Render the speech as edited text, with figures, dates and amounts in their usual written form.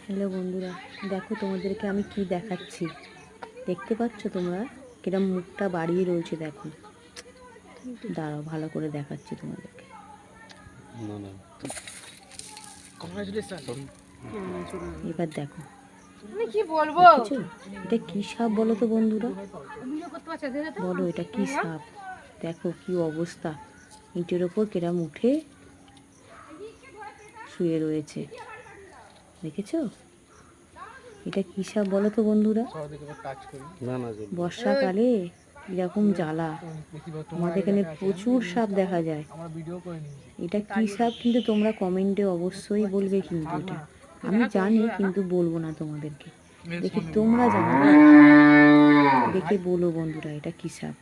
Hello বন্ধুরা, দেখো তোমাদেরকে আমি কি দেখাচ্ছি। দেখতে পাচ্ছ তোমরা কিরম মুখটা বাড়িয়ে রয়েছে? দেখো, দাঁড়াও ভালো করে দেখাচ্ছি তোমাদেরকে। এবার দেখো, কি বলবো, এটা কি সাপ বলো তো বন্ধুরা? বলো এটা কি সাপ? দেখো কি অবস্থা, ইটের ওপর কিরম উঠে শুয়ে রয়েছে, দেখেছো? এটা কি সাপ বলো তো বন্ধুরা? বর্ষাকালে এরকম জ্বালা, আমাদের এখানে প্রচুর সাপ দেখা যায়। এটা কি সাপ কিন্তু তোমরা কমেন্টে অবশ্যই বলবে, কিন্তু এটা আমি জানি কিন্তু বলবো না তোমাদেরকে, দেখি তোমরা জানো, দেখে বলো বন্ধুরা এটা কি সাপ।